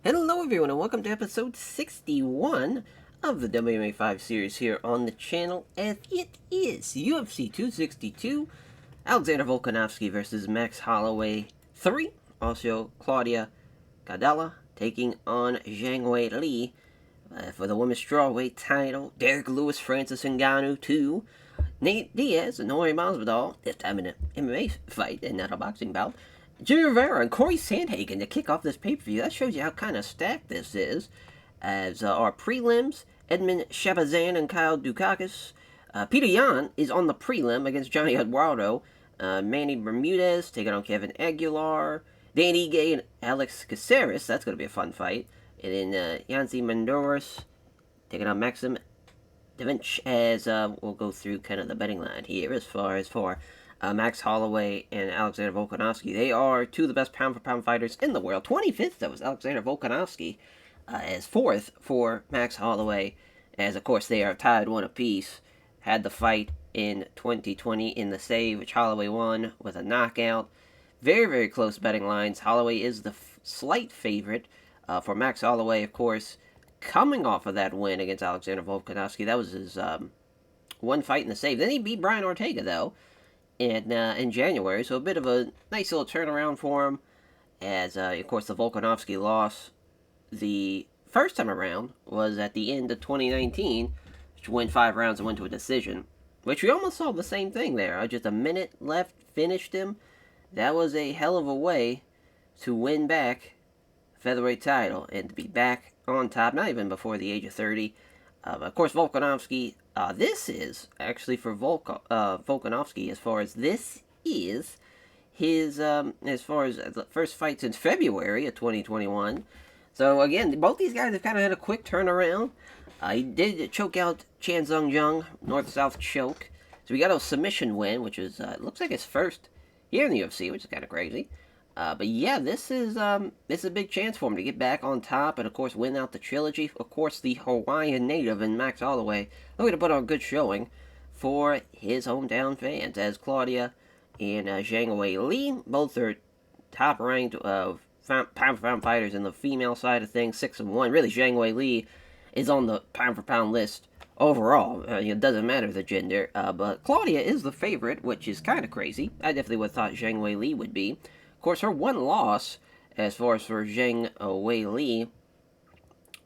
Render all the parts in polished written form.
Hello everyone and welcome to episode 61 of the WMMA 5 series here on the channel, as it is UFC 262, Alexander Volkanovski versus Max Holloway 3, also Claudia Gadella taking on Zhang Wei Li for the women's strawweight title, Derek Lewis, Francis Nganu 2, Nate Diaz and Jorge Masvidal, this time in an MMA fight and not a boxing bout, Jimmy Rivera and Corey Sandhagen to kick off this pay-per-view. That shows you how kind of stacked this is. As our prelims, Edmund Shaban and Kyle Dukakis. Peter Yan is on the prelim against Johnny Eduardo. Manny Bermudez taking on Kevin Agular. Danny Gay and Alex Caceres. That's going to be a fun fight. And then Yancy Mendoras taking on Maxim Dinch, as we'll go through kind of the betting line here as far as for Max Holloway and Alexander Volkanovski. They are two of the best pound-for-pound fighters in the world. 25th, though, is Alexander Volkanovski, as 4th for Max Holloway, as, of course, they are tied one apiece. Had the fight in 2020 in the save, which Holloway won with a knockout. Very, very close betting lines. Holloway is the slight favorite for Max Holloway, of course, coming off of that win against Alexander Volkanovski. That was his one fight in the save. Then he beat Brian Ortega, though, in January, so a bit of a nice little turnaround for him, as, of course, the Volkanovski loss the first time around was at the end of 2019, which went 5 rounds and went to a decision, which we almost saw the same thing there. Just a minute left, finished him. That was a hell of a way to win back a featherweight title and to be back on top, not even before the age of 30. Of course, Volkanovski, this is actually for Volkanovski, as far as this is his, as far as the first fight since February of 2021. So, again, both these guys have kind of had a quick turnaround. He did choke out Chan Sung Jung, north-south choke. So we got a submission win, which is, looks like his first here in the UFC, which is kind of crazy. But yeah, this is a big chance for him to get back on top and, of course, win out the trilogy. Of course, the Hawaiian native and Max Holloway looking to put on a good showing for his hometown fans, as Claudia and Zhang Wei Li, both are top-ranked pound-for-pound fighters in the female side of things, 6-1. Really, Zhang Wei Li is on the pound-for-pound list overall. It doesn't matter the gender, but Claudia is the favorite, which is kind of crazy. I definitely would have thought Zhang Wei Li would be. Of course, her one loss, as far as for Zhang Wei Li,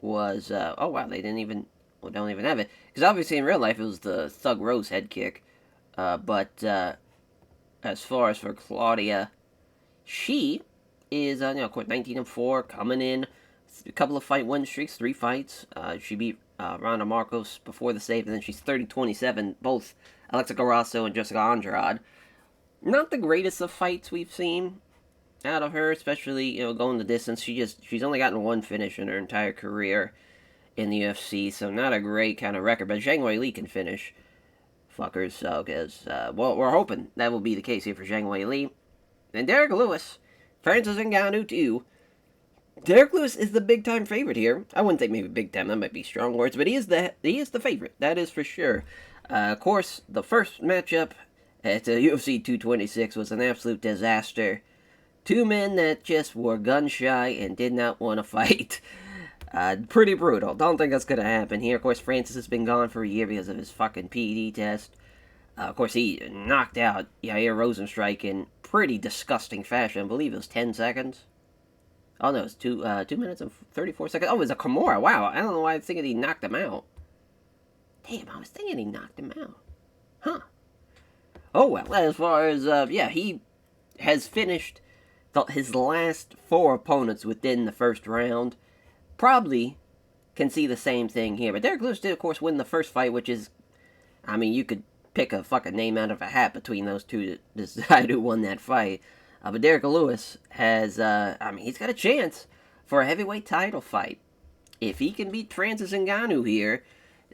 was, oh wow, they don't even have it. Because obviously in real life it was the Thug Rose head kick. But as far as for Claudia, she is, of course, 19-4, coming in a couple of fight win streaks, 3 fights. She beat Ronda Marcos before the save, and then she's 30-27, both Alexa Grasso and Jessica Andrade. Not the greatest of fights we've seen out of her, especially, going the distance. She's only gotten 1 finish in her entire career in the UFC, so not a great kind of record. But Zhang Wei Li can finish fuckers, so, because, well, we're hoping that will be the case here for Zhang Wei Li. And Derek Lewis, Francis Ngannou, too. Derek Lewis is the big-time favorite here. I wouldn't say maybe big-time, that might be strong words, but he is the favorite, that is for sure. Of course, the first matchup at UFC 226 was an absolute disaster. 2 men that just were gun-shy and did not want to fight. Pretty brutal. Don't think that's going to happen here. Of course, Francis has been gone for a year because of his fucking PED test. Of course, he knocked out Yair Rozenstruik in pretty disgusting fashion. I believe it was 10 seconds. Oh, no, it was 2 minutes and 34 seconds. Oh, it was a Kimura. Wow, I don't know why I was thinking he knocked him out. Damn, I was thinking he knocked him out. Huh. Oh, well, as far as, he has finished his last 4 opponents within the first round. Probably can see the same thing here. But Derek Lewis did, of course, win the first fight, which is, I mean, you could pick a fucking name out of a hat between those two to decide who won that fight. But Derek Lewis has, he's got a chance for a heavyweight title fight. If he can beat Francis Ngannou here,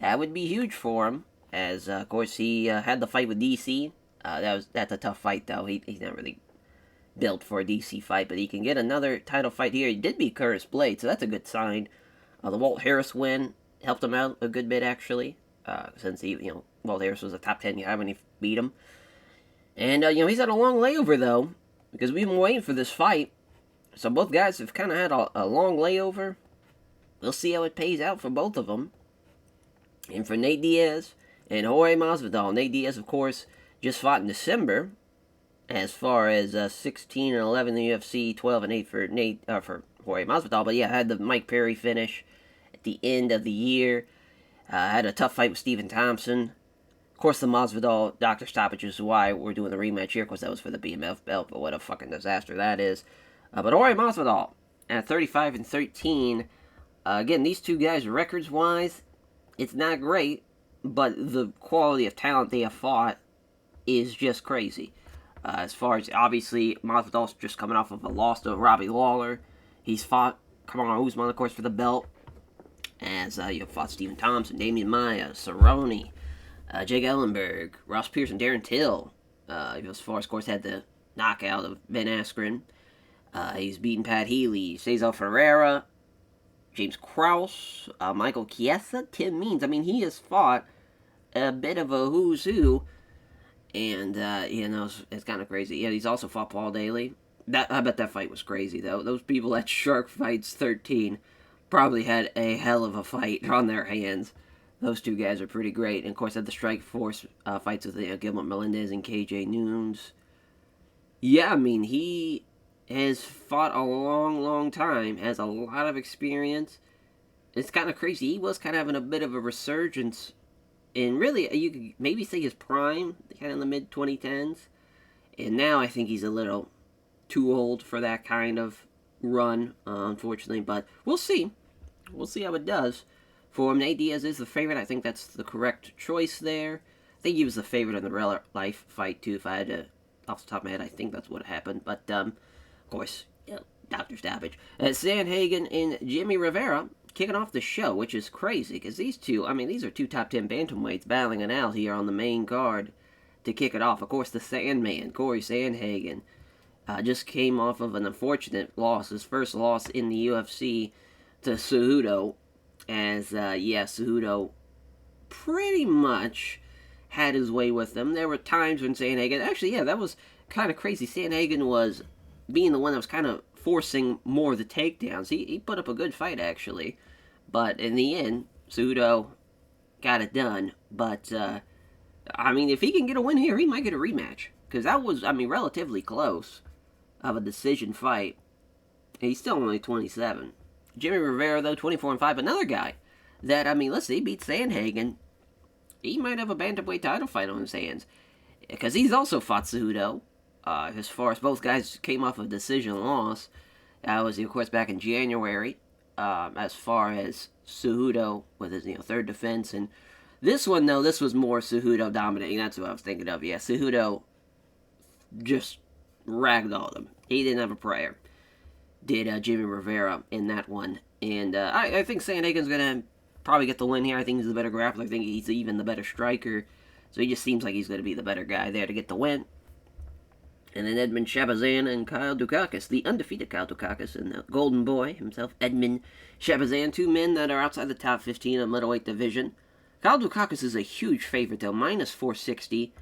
that would be huge for him. As, of course, he had the fight with DC. That's a tough fight, though. He's not really built for a DC fight, but he can get another title fight here. He did beat Curtis Blade, so that's a good sign. The Walt Harris win helped him out a good bit, actually, since Walt Harris was a top 10 guy when he beat him. And, he's had a long layover, though, because we've been waiting for this fight So both guys have kind of had a long layover. We'll see how it pays out for both of them. And for Nate Diaz and Jorge Masvidal, Nate Diaz, of course, just fought in December. As far as 16 and 11 in the UFC, 12 and 8 for Jorge Masvidal. But yeah, had the Mike Perry finish at the end of the year. Had a tough fight with Stephen Thompson. Of course, the Masvidal doctor stoppage is why we're doing the rematch here, because that was for the BMF belt. But what a fucking disaster that is. But Jorge Masvidal at 35 and 13. Again, these two guys, records-wise, it's not great, but the quality of talent they have fought is just crazy. As far as, obviously, Masvidal's just coming off of a loss to Robbie Lawler. He's fought Kamaru Usman, of course, for the belt. As you fought Stephen Thompson, Damian Maia, Cerrone, Jake Ellenberg, Ross Pearson, Darren Till. As far as, of course, had the knockout of Ben Askren. He's beaten Pat Healy, Cesar Ferreira, James Krause, Michael Chiesa, Tim Means. I mean, he has fought a bit of a who's who. And, it's kind of crazy. Yeah, he's also fought Paul Daly. I bet that fight was crazy, though. Those people at Shark Fights 13 probably had a hell of a fight on their hands. Those two guys are pretty great. And, of course, had the Strike Force fights with Gilbert Melendez and KJ Noons. Yeah, I mean, he has fought a long, long time. Has a lot of experience. It's kind of crazy. He was kind of having a bit of a resurgence. And really, you could maybe say his prime, kind of in the mid-2010s. And now I think he's a little too old for that kind of run, unfortunately. But we'll see. We'll see how it does. For him, Nate Diaz is the favorite. I think that's the correct choice there. I think he was the favorite in the real life fight, too. If I had to, off the top of my head, I think that's what happened. But, of course, doctor stoppage. Sandhagen and Jimmy Rivera kicking off the show, which is crazy, because these two, I mean, these are two top 10 bantamweights battling it out here on the main card to kick it off. Of course, the Sandman, Corey Sandhagen, just came off of an unfortunate loss, his first loss in the UFC to Cejudo, as, Cejudo pretty much had his way with them. There were times when Sandhagen, actually, that was kind of crazy. Sandhagen was being the one that was kind of forcing more of the takedowns. He put up a good fight, actually. But in the end, Cejudo got it done. But, I mean, if he can get a win here, he might get a rematch. Because that was, I mean, relatively close of a decision fight. He's still only 27. Jimmy Rivera, though, 24-5. Another guy that, I mean, let's see, he beat Sandhagen. He might have a bantamweight title fight on his hands. Because he's also fought Cejudo. As far as both guys came off a decision loss. That was, of course, back in January. As far as Cejudo with his third defense. And this one, though, this was more Cejudo dominating. That's what I was thinking of. Yeah, Cejudo just ragdolled him. He didn't have a prayer. Did Jimmy Rivera in that one. And I think Sandhagen's going to probably get the win here. I think he's the better grappler. I think he's even the better striker. So he just seems like he's going to be the better guy there to get the win. And then Edmund Shabazan and Kyle Dukakis, the undefeated Kyle Dukakis and the golden boy himself, Edmund Shabazan, two men that are outside the top 15 of middleweight division. Kyle Dukakis is a huge favorite, though, minus 460.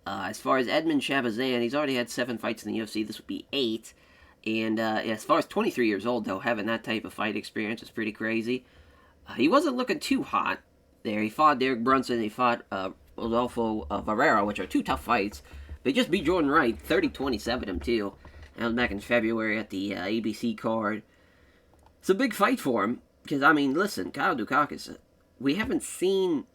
As far as Edmund Shabazan, he's already had 7 fights in the UFC. This would be 8. And as far as 23 years old, though, having that type of fight experience is pretty crazy. He wasn't looking too hot there. He fought Derek Brunson. He fought Rodolfo Varela, which are two tough fights. They just beat Jordan Wright, 30-27 him, too. That was back in February at the ABC card. It's a big fight for him. Because, I mean, listen, Kyle Dukakis, we haven't seen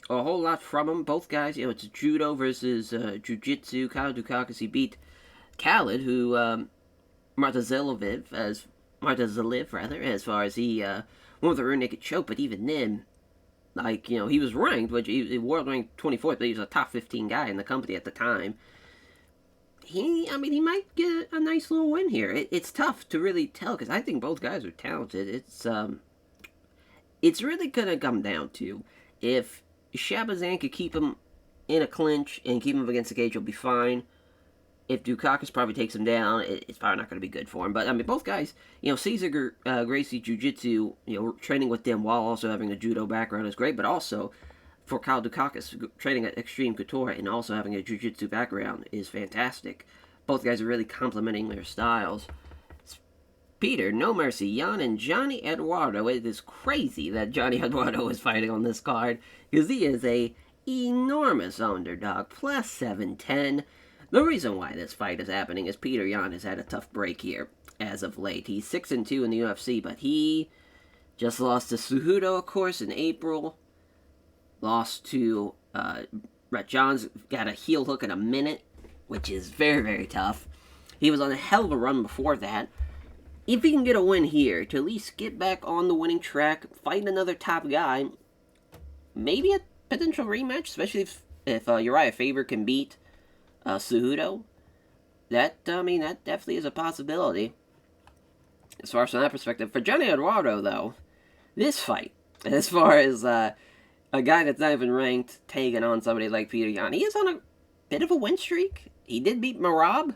a whole lot from him. Both guys, it's judo versus jiu-jitsu. Kyle Dukakis, he beat Khalid, who, Martazalev, as far as he went with a rear naked choke. But even then, like, he was ranked, which he world ranked 24th, but he was a top 15 guy in the company at the time. He might get a nice little win here. It's tough to really tell, because I think both guys are talented. It's really going to come down to, if Shabazan could keep him in a clinch and keep him against the cage, he'll be fine. If Dukakis probably takes him down, it's probably not going to be good for him. But, I mean, both guys, Cesar Gracie Jiu-Jitsu, training with them while also having a judo background is great. But also, for Kyle Dukakis, training at Extreme Couture and also having a jiu-jitsu background is fantastic. Both guys are really complementing their styles. Peter, No Mercy, Jan, and Johnny Eduardo. It is crazy that Johnny Eduardo is fighting on this card, because he is a enormous underdog, plus 710. The reason why this fight is happening is Peter Yan has had a tough break here as of late. He's 6-2 in the UFC, but he just lost to Cejudo, of course, in April. Lost to Brett Johns, got a heel hook in a minute, which is very, very tough. He was on a hell of a run before that. If he can get a win here, to at least get back on the winning track, fight another top guy, maybe a potential rematch, especially if Uriah Faber can beat Cejudo. That definitely is a possibility. As far as from that perspective. For Johnny Eduardo, though, this fight, as far as a guy that's not even ranked taking on somebody like Peter Yan, he is on a bit of a win streak. He did beat Merab,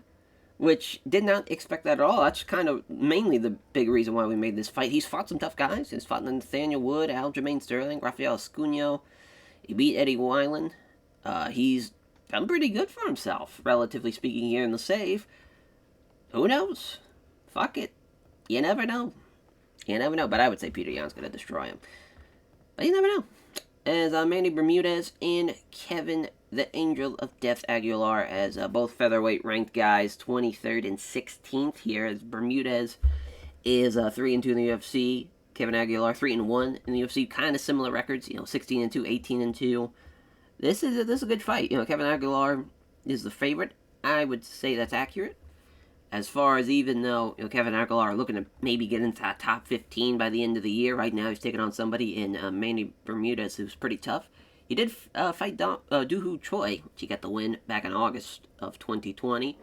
which did not expect that at all. That's kind of mainly the big reason why we made this fight. He's fought some tough guys. He's fought Nathaniel Wood, Aljamain Sterling, Rafael Escunio. He beat Eddie Weiland. He's done pretty good for himself, relatively speaking, here in the save. Who knows? Fuck it. You never know. You never know, but I would say Peter Yan's going to destroy him. But you never know. As Manny Bermudez and Kevin the Angel of Death Agular, as both featherweight ranked guys, 23rd and 16th here, as Bermudez is 3-2 in the UFC. Kevin Aguilar 3-1 in the UFC, kind of similar records, 16-2, 18-2. This is a good fight. Kevin Aguilar is the favorite. I would say that's accurate. As far as even though Kevin Aguilar looking to maybe get into that top 15 by the end of the year, right now he's taking on somebody in Manny Bermudez who's pretty tough. He did fight Doohoo Choi, which he got the win back in August of 2020.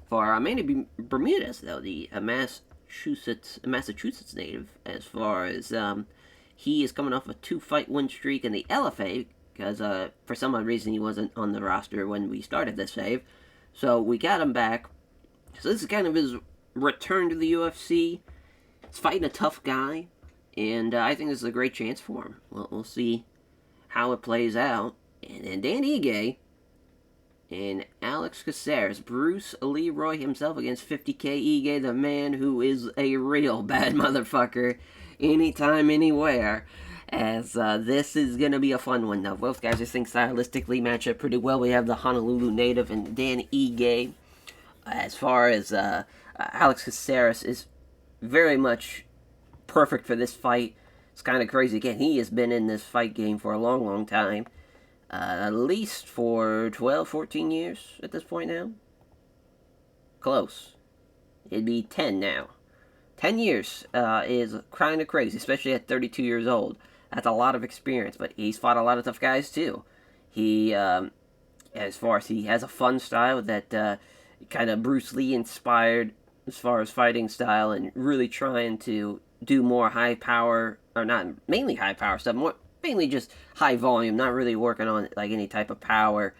For Manny Bermudez, though, the Massachusetts native, as far as he is coming off a 2-fight win streak in the LFA, because for some odd reason he wasn't on the roster when we started this save. So we got him back. So this is kind of his return to the UFC. He's fighting a tough guy, and I think this is a great chance for him. Well, we'll see how it plays out. And then Dan Ige and Alex Caceres, Bruce Leroy himself against 50K Ige, the man who is a real bad motherfucker anytime, anywhere. As this is going to be a fun one, though. Both guys, I think, stylistically match up pretty well. We have the Honolulu native and Dan Ige. As far as Alex Caceres is very much perfect for this fight. It's kind of crazy. Again, he has been in this fight game for a long, long time. At least for 12, 14 years at this point now. Close. It'd be 10 now. 10 years is kind of crazy, especially at 32 years old. That's a lot of experience, but he's fought a lot of tough guys too. He, as far as he has a fun style that kind of Bruce Lee inspired as far as fighting style, and really trying to do more high power, or not mainly high power stuff, more mainly just high volume, not really working on like any type of power.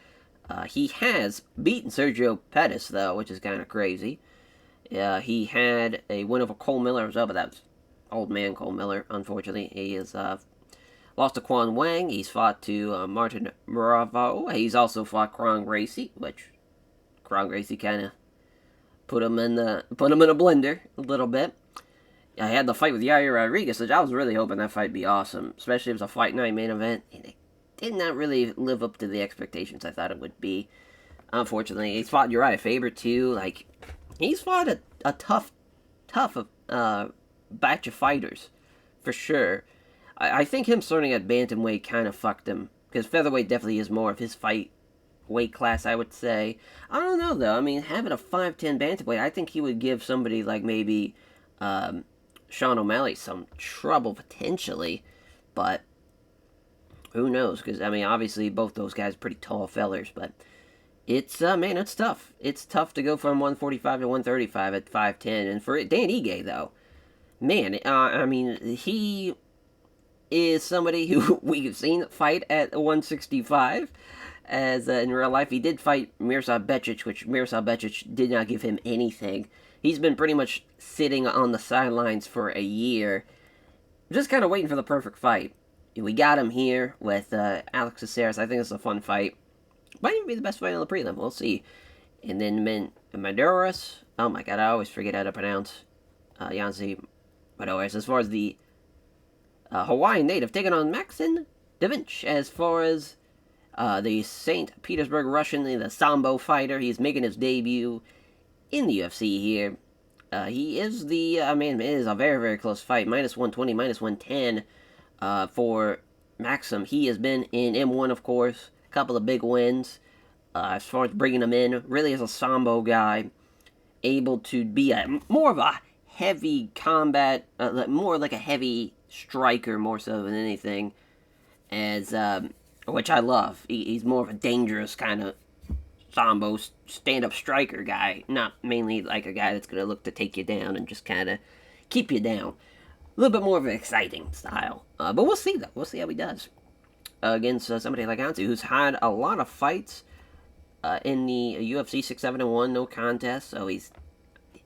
He has beaten Sergio Pettis though, which is kind of crazy. He had a win over Cole Miller as well, but that was old man Cole Miller, unfortunately. He has lost to Quan Wang. He's fought to Martin Bravo. He's also fought Kron Gracie, which Kron Gracie kind of put him in a blender a little bit. I had the fight with Yair Rodriguez, which I was really hoping that fight would be awesome, especially if it was a fight night main event, and it did not really live up to the expectations I thought it would be. Unfortunately, he's fought Uriah Faber too. Like, he's fought a tough batch of fighters, for sure. I think him starting at bantamweight kind of fucked him, because featherweight definitely is more of his fight weight class, I would say. I don't know, though. I mean, having a 5'10" bantamweight, I think he would give somebody like maybe Sean O'Malley some trouble, potentially. But who knows? Because, I mean, obviously, both those guys are pretty tall fellers, but it's, man, it's tough. It's tough to go from 145 to 135 at 5'10", and for Dan Ige, though, man, I mean, he is somebody who we've seen fight at 165, as in real life. He did fight Mirsad Becic, which Mirsad Becic did not give him anything. He's been pretty much sitting on the sidelines for a year, just kind of waiting for the perfect fight. We got him here with Alex Caceres. I think it's a fun fight. Might even be the best fight on the prelim. We'll see. And then Maduras. Oh my god, I always forget how to pronounce Yancy Bermudez. As far as the Hawaiian native taking on Maxim Dinch. As far as the St. Petersburg Russian, the Sambo fighter, he's making his debut in the UFC here. He is the, it is a very, very close fight. Minus 120, minus 110 for Maxim. He has been in M1, of course. A couple of big wins. As far as bringing him in, really is a Sambo guy. Able to be more of a heavy combat, more like a heavy striker more so than anything. As, which I love. He's more of a dangerous kind of Sambo stand-up striker guy, not mainly like a guy that's going to look to take you down and just kind of keep you down. A little bit more of an exciting style. But we'll see, though. We'll see how he does against somebody like Nganu, who's had a lot of fights in the UFC 6-7-1, no contest, so he's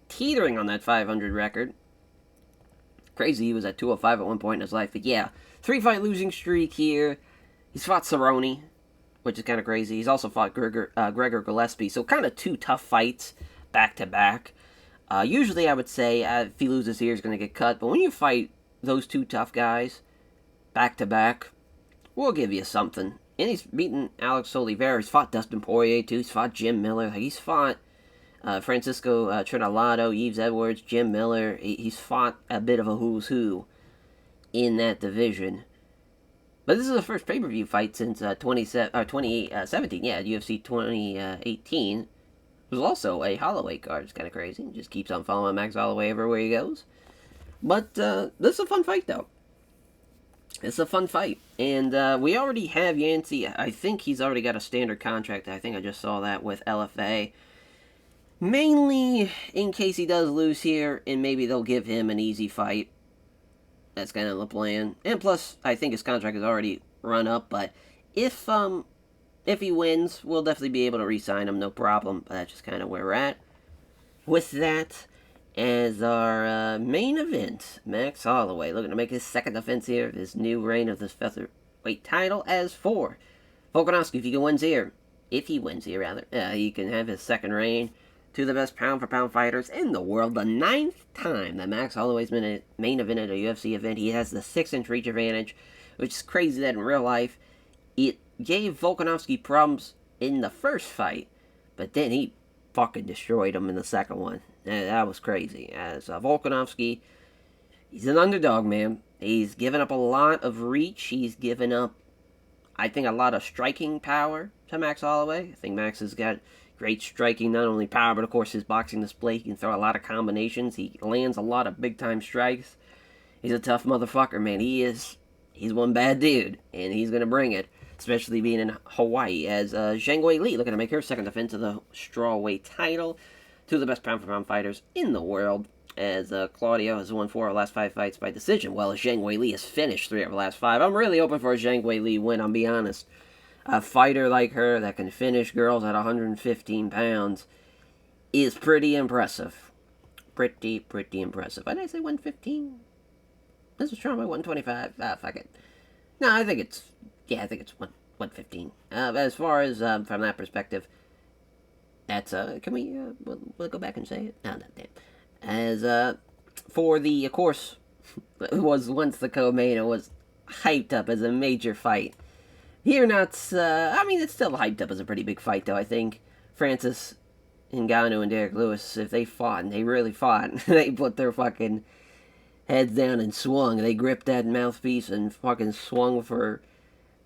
teetering on that 500 record. Crazy, he was at 205 at one point in his life. But yeah, 3-fight losing streak here. He's fought Cerrone, which is kind of crazy. He's also fought Gregor Gillespie, so kind of 2 tough fights back-to-back. Usually I would say if he loses here, he's going to get cut. But when you fight those 2 tough guys back-to-back, we'll give you something. And he's beaten Alex Oliveira. He's fought Dustin Poirier, too. He's fought Jim Miller. He's fought Francisco Trinaldo, Yves Edwards, Jim Miller. He's fought a bit of a who's who in that division. But this is the first pay-per-view fight since 2017. Yeah, UFC 2018. It was also a Holloway card. It's kind of crazy. He just keeps on following Max Holloway everywhere he goes. But this is a fun fight, though. It's a fun fight. And we already have Yancy. I think he's already got a standard contract. I think I just saw that with LFA. Mainly in case he does lose here, and maybe they'll give him an easy fight. That's kind of the plan. And plus, I think his contract is already run up. But if he wins, we'll definitely be able to re-sign him, no problem. But that's just kind of where we're at. With that, as our main event, Max Holloway looking to make his second defense here of his new reign of this featherweight title. As for Volkanovski, if he wins here, he can have his second reign to the best pound-for-pound fighters in the world. The 9th time that Max Holloway's been a main event at a UFC event. He has the 6-inch reach advantage, which is crazy that in real life, it gave Volkanovski problems in the first fight, but then he fucking destroyed him in the second one. That was crazy. As Volkanovski, he's an underdog, man. He's given up a lot of reach. He's given up, I think, a lot of striking power to Max Holloway. I think Max has got great striking, not only power, but of course his boxing display. He can throw a lot of combinations. He lands a lot of big-time strikes. He's a tough motherfucker, man. He's one bad dude, and he's going to bring it, especially being in Hawaii. As Zhang Weili looking to make her second defense of the strawweight title. Two of the best pound-for-pound fighters in the world. As Claudio has won 4 of the last 5 fights by decision, while Zhang Weili has finished 3 of the last 5. I'm really hoping for a Zhang Weili win, I'll be honest. A fighter like her that can finish girls at 115 pounds is pretty impressive. Pretty impressive. Why did I say 115? This was trying by 125. Fuck it. No, I think it's 115. As far as, from that perspective, that's, can we, we'll go back and say it? No, not that. As, for the, of course, it was once the co-main, it was hyped up as a major fight. Here, it's still hyped up as a pretty big fight, though. I think Francis Nganu and Derek Lewis, if they fought, and they really fought, they put their fucking heads down and swung. They gripped that mouthpiece and fucking swung for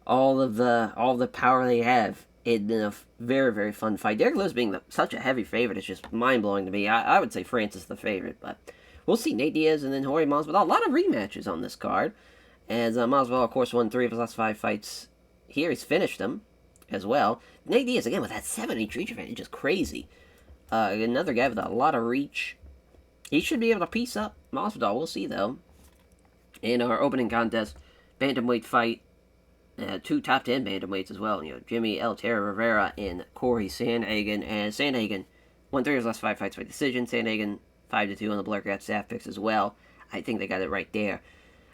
all the power they have. It's been a very, very fun fight. Derek Lewis being such a heavy favorite is just mind-blowing to me. I would say Francis the favorite, but we'll see. Nate Diaz and then Jorge Masvidal. A lot of rematches on this card. As Masvidal, of course, won 3 of his last 5 fights. Here, he's finished them as well. Nate Diaz, again, with that 7-inch reach advantage, just crazy. Another guy with a lot of reach. He should be able to piece up Masvidal. We'll see, though. In our opening contest, bantamweight fight, 2 top 10 bantamweights as well. Jimmy El Terra Rivera and Corey Sandhagen. And Sandhagen won 3 of his last 5 fights by decision. Sandhagen 5-2 on the Blurcat staff picks as well. I think they got it right there.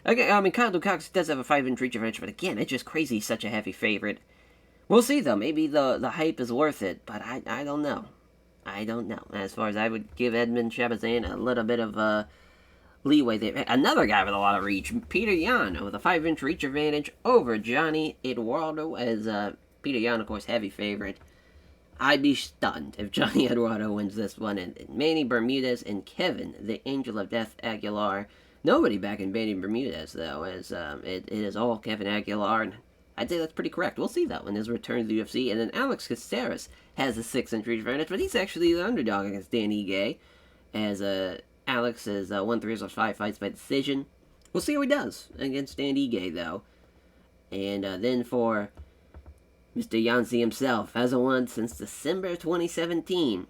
Okay, Kyle Dukakis does have a 5-inch reach advantage, but again, it's just crazy he's such a heavy favorite. We'll see, though. Maybe the hype is worth it, but I don't know. I don't know. As far as I would give Edmund Shabazan a little bit of leeway there. Another guy with a lot of reach, Peter Yan, with a 5-inch reach advantage over Johnny Eduardo, as Peter Yan, of course, heavy favorite. I'd be stunned if Johnny Eduardo wins this one. And Manny Bermudez and Kevin, the Angel of Death Aguilar. Nobody back in Manny Bermudez, though, as it is all Kevin Aguilar. And I'd say that's pretty correct. We'll see that when his return to the UFC. And then Alex Caceres has a 6-inch reach advantage, but he's actually the underdog against Dan Ige, as Alex has won 3 of those 5 fights by decision. We'll see how he does against Dan Ige, though. And then for Mr. Yancy himself, hasn't won since December 2017.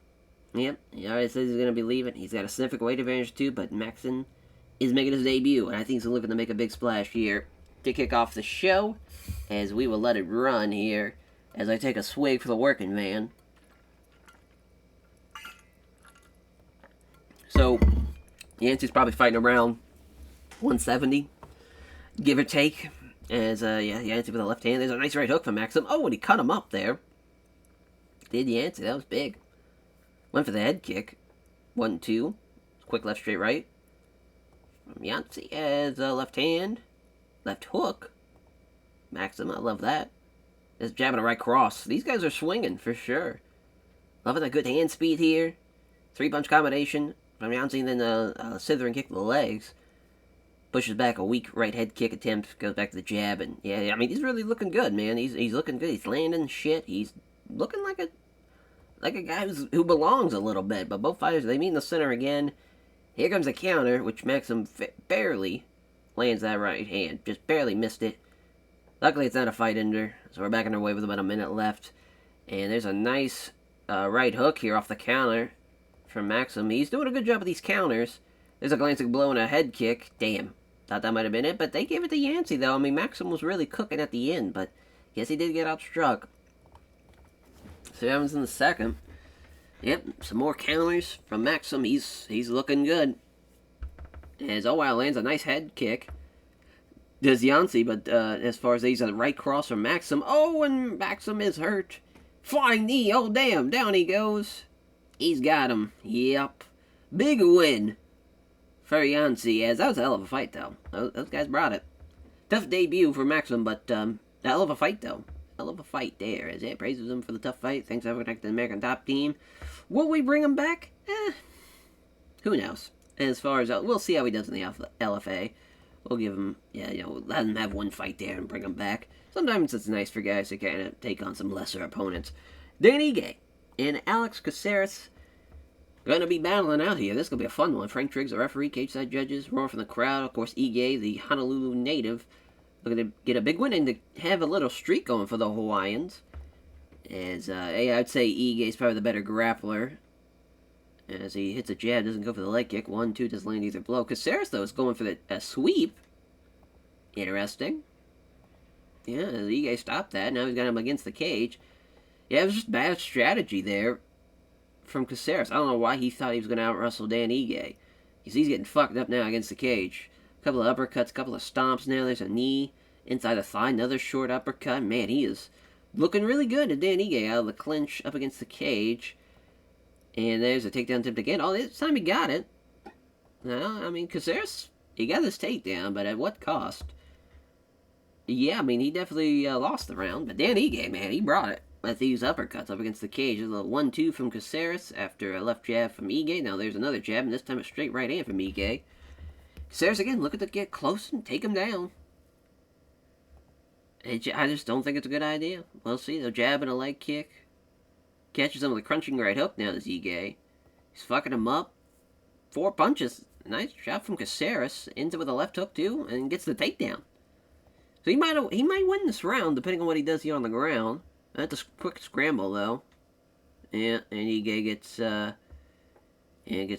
Yep, he already says he's going to be leaving. He's got a significant weight advantage too, but Maxon is making his debut, and I think he's looking to make a big splash here to kick off the show, as we will let it run here as I take a swig for the working man. So, Yancy's probably fighting around 170, give or take. As, Yancy with a left hand. There's a nice right hook from Maxim. Oh, and he cut him up there. Did Yancy. That was big. Went for the head kick. 1-2. Quick left, straight right. From Yancy as a left hand. Left hook. Maxim, I love that. Just jabbing a right cross. These guys are swinging, for sure. Loving the good hand speed here. 3-punch combination from Yancy, and then a Sithering kick to the legs. Pushes back a weak right head kick attempt, goes back to the jab, and yeah, I mean, he's really looking good, man. He's looking good. He's landing shit. He's looking like a guy who belongs a little bit. But both fighters, they meet in the center again. Here comes a counter, which Maxim barely lands that right hand. Just barely missed it. Luckily, it's not a fight ender, so we're back on our way with about a minute left. And there's a nice right hook here off the counter from Maxim. He's doing a good job with these counters. There's a glancing blow and a head kick. Damn. Thought that might have been it, but they gave it to Yancy, though. I mean, Maxim was really cooking at the end, but guess he did get outstruck. So that happens in the second. Yep, some more counters from Maxim. He's looking good. As wow, lands a nice head kick. Does Yancy, but as far as he's a right cross from Maxim. Oh, and Maxim is hurt. Flying knee. Oh, damn. Down he goes. He's got him. Yep. Big win for Yancy, as that was a hell of a fight, though. Those guys brought it. Tough debut for Maxim, but hell of a fight, though. Hell of a fight there, as it praises him for the tough fight. Thanks for connecting the American Top Team. Will we bring him back? Who knows? As far as, we'll see how he does in the LFA. We'll give him, let him have one fight there and bring him back. Sometimes it's nice for guys to kind of take on some lesser opponents. Dan Ige and Alex Caceres going to be battling out here. This is going to be a fun one. Frank Triggs, the referee, cage side judges, roar from the crowd. Of course, Ige, the Honolulu native, looking to get a big win and to have a little streak going for the Hawaiians. As, I'd say Ige's probably the better grappler. As he hits a jab, doesn't go for the leg kick. 1-2, doesn't land either blow. Caceres, though, is going for a sweep. Interesting. Yeah, Ige stopped that. Now he's got him against the cage. Yeah, it was just bad strategy there from Caceres. I don't know why he thought he was going to out-wrestle Dan Ige. Because he's getting fucked up now against the cage. A couple of uppercuts, a couple of stomps now. There's a knee inside the thigh. Another short uppercut. Man, he is looking really good at Dan Ige out of the clinch up against the cage. And there's a takedown attempt again. Oh, this time he got it. No, I mean, Caceres, he got this takedown, but at what cost? Yeah, I mean, he definitely lost the round. But Dan Ige, man, he brought it with these uppercuts up against the cage. A little 1-2 from Caceres after a left jab from Ige. Now there's another jab, and this time a straight right hand from Ige. Caceres again, looking to get close and take him down. I just don't think it's a good idea. We'll see. They'll jab and a leg kick. Catches him with a crunching right hook now, this Ige. He's fucking him up. 4 punches. Nice shot from Caceres. Ends it with a left hook, too, and gets the takedown. So he might win this round, depending on what he does here on the ground. That's a quick scramble, though. Yeah, and Ige gets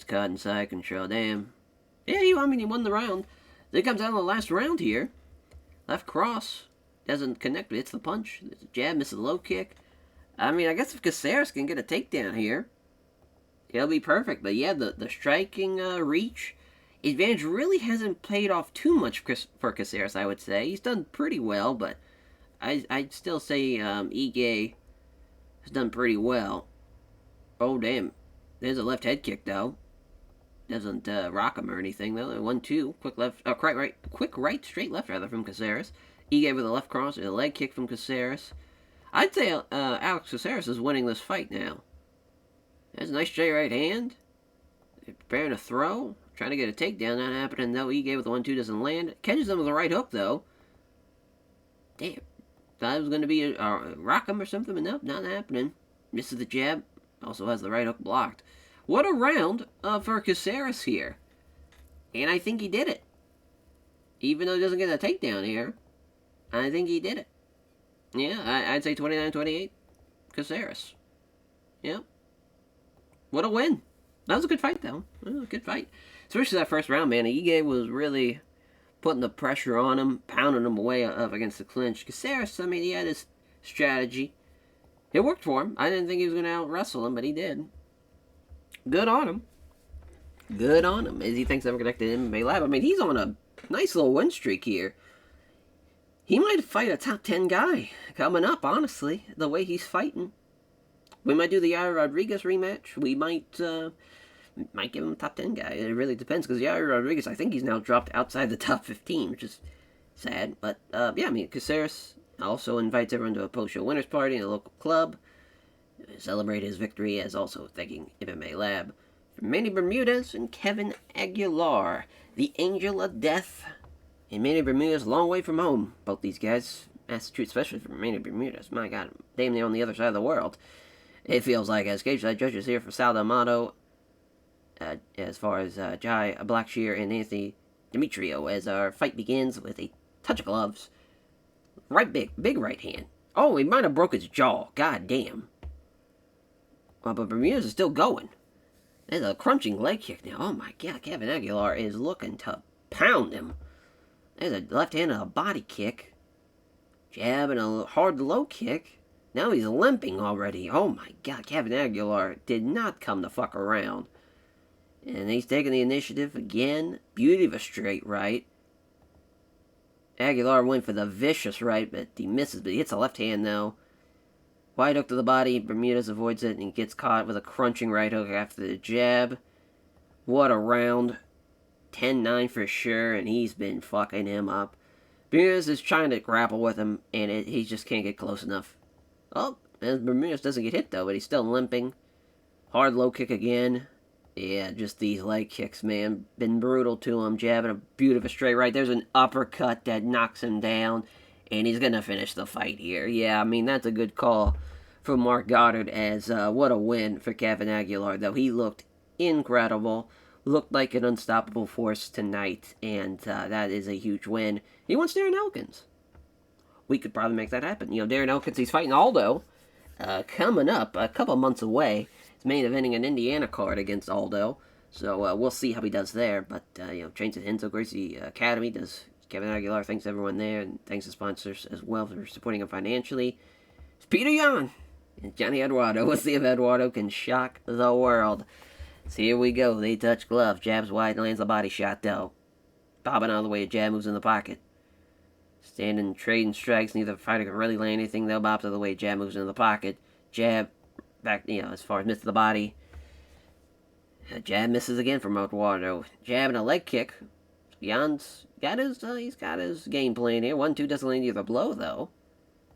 caught inside control. Damn. Yeah, he won the round. Then comes out in the last round here. Left cross. Doesn't connect, but hits the punch. There's a jab, misses a low kick. I mean, I guess if Caceres can get a takedown here, it'll be perfect. But yeah, the striking reach advantage really hasn't paid off too much for Caceres, I would say. He's done pretty well, but I'd still say Ige has done pretty well. Oh, damn. There's a left head kick, though. Doesn't rock him or anything though. 1-2, quick left, quick right, straight left rather from Caceres. Ige with a left cross and a leg kick from Caceres. I'd say Alex Caceres is winning this fight now. That's a nice straight right hand. They're preparing a throw, trying to get a takedown. Not happening though. Ige with the 1-2 doesn't land. Catches him with a right hook though. Damn, thought it was going to be a rock him or something, but nope, not happening. Misses the jab. Also has the right hook blocked. What a round for Caceres here. And I think he did it. Even though he doesn't get a takedown here, I think he did it. Yeah, I'd say 29-28, Caceres. Yeah. What a win. That was a good fight, though. That was a good fight. Especially that first round, man. Ige was really putting the pressure on him, pounding him away up against the clinch. Caceres, I mean, he had his strategy. It worked for him. I didn't think he was going to out-wrestle him, but he did. Good on him. Good on him. As he thinks I'm connected to MMA Lab. I mean, he's on a nice little win streak here. He might fight a top 10 guy coming up, honestly, the way he's fighting. We might do the Yair Rodriguez rematch. We might give him a top 10 guy. It really depends, because Yair Rodriguez, I think he's now dropped outside the top 15, which is sad. But, yeah, I mean, Caceres also invites everyone to a post-show winners party in a local club. Celebrate his victory, as also thanking MMA Lab. For Manny Bermudez and Kevin Aguilar, the Angel of Death. And Manny Bermudez, long way from home. Both these guys, Massachusetts, especially for Manny Bermudez. My God, damn near on the other side of the world. It feels like, as cage side judges here for Sal D'Amato, as far as Jai Blackshear and Anthony Demetrio, as our fight begins with a touch of gloves. Right big right hand. Oh, he might have broke his jaw. God damn. Well, but Bermudez is still going. There's a crunching leg kick now. Oh my God, Kevin Aguilar is looking to pound him. There's a left hand and a body kick. Jab and a hard low kick. Now he's limping already. Oh my God, Kevin Aguilar did not come to fuck around. And he's taking the initiative again. Beauty of a straight right. Aguilar went for the vicious right, but he misses. But he hits a left hand though. Wide hook to the body. Bermudez avoids it and gets caught with a crunching right hook after the jab. What a round. 10-9 for sure, and he's been fucking him up. Bermudez is trying to grapple with him, and he just can't get close enough. Oh, and Bermudez doesn't get hit, though, but he's still limping. Hard low kick again. Yeah, just these leg kicks, man. Been brutal to him. Jabbing a beautiful straight right. There's an uppercut that knocks him down, and he's going to finish the fight here. Yeah, I mean, that's a good call from Mark Goddard, as what a win for Kevin Aguilar, though. He looked incredible. Looked like an unstoppable force tonight, and that is a huge win. He wants Darren Elkins. We could probably make that happen. You know, Darren Elkins, he's fighting Aldo coming up a couple months away. He's main eventing an Indiana card against Aldo, so we'll see how he does there. But, you know, trains at Enzo Gracie Academy. Does Kevin Aguilar, thanks everyone there, and thanks to sponsors as well for supporting him financially. It's Peter Yan and Johnny Eduardo. We'll see if Eduardo can shock the world. So here we go. They touch glove. Jabs wide, lands the body shot, though. Bobbing out of the way, a jab moves in the pocket. Standing, trading strikes. Neither fighter can really land anything, though. Bobs out of the way, jab moves into the pocket. Jab, back, you know, as far as misses the body. Jab misses again from Eduardo. Jab and a leg kick. Jan's got his, he's got his game plan here. 1-2 doesn't land either blow, though.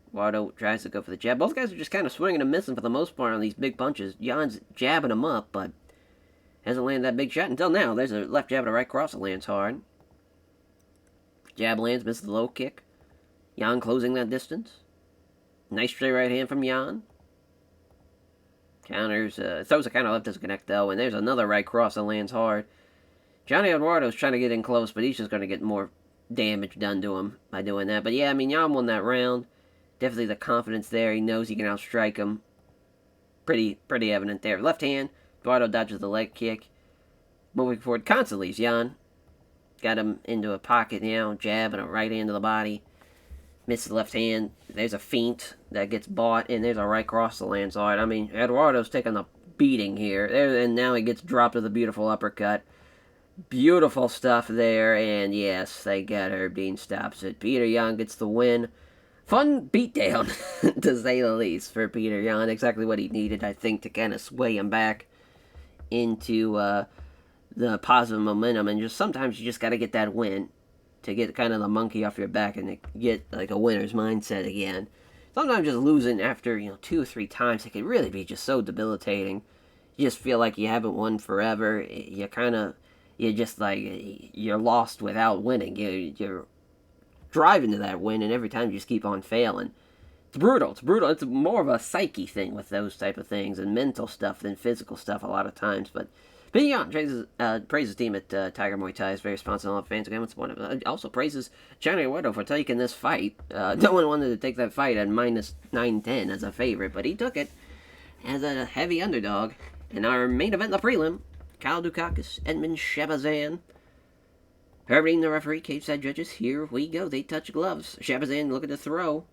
Eduardo tries to go for the jab. Both guys are just kind of swinging and missing for the most part on these big punches. Jan's jabbing him up, but hasn't landed that big shot until now. There's a left jab and a right cross that lands hard. Jab lands, misses the low kick. Yan closing that distance. Nice straight right hand from Yan. Counters, throws a counter left doesn't connect though, and there's another right cross that lands hard. Johnny Eduardo's trying to get in close, but he's just going to get more damage done to him by doing that. But yeah, I mean, Yan won that round. Definitely the confidence there. He knows he can outstrike him. Pretty evident there. Left hand. Eduardo dodges the leg kick. Moving forward, constantly leaves Yan. Got him into a pocket now. Jab and a right hand to the body. Misses the left hand. There's a feint that gets bought, and there's a right cross that lands hard. I mean, Eduardo's taking a beating here. And now he gets dropped with a beautiful uppercut. Beautiful stuff there, and yes, thank God Herb Dean stops it. Peter Yan gets the win. Fun beatdown, to say the least, for Peter Yan. Exactly what he needed, I think, to kind of sway him back into the positive momentum, and just sometimes you just got to get that win to get kind of the monkey off your back and get like a winner's mindset again. Sometimes just losing after 2 or 3 times, it can really be just so debilitating. You just feel like you haven't won forever. You're just like you're lost without winning. You're driving to that win, and every time you just keep on failing. It's brutal. It's brutal. It's more of a psyche thing with those type of things and mental stuff than physical stuff a lot of times. But Bignon praises team at Tiger Muay Thai is very responsible fans. Again, also praises Johnny Eduardo for taking this fight. No one wanted to take that fight at minus 910 as a favorite, but he took it as a heavy underdog. In our main event, the prelim, Kyle Dukakis, Edmund Shaban. Herbeting the referee, cage side judges. Here we go. They touch gloves. Shaban looking to throw.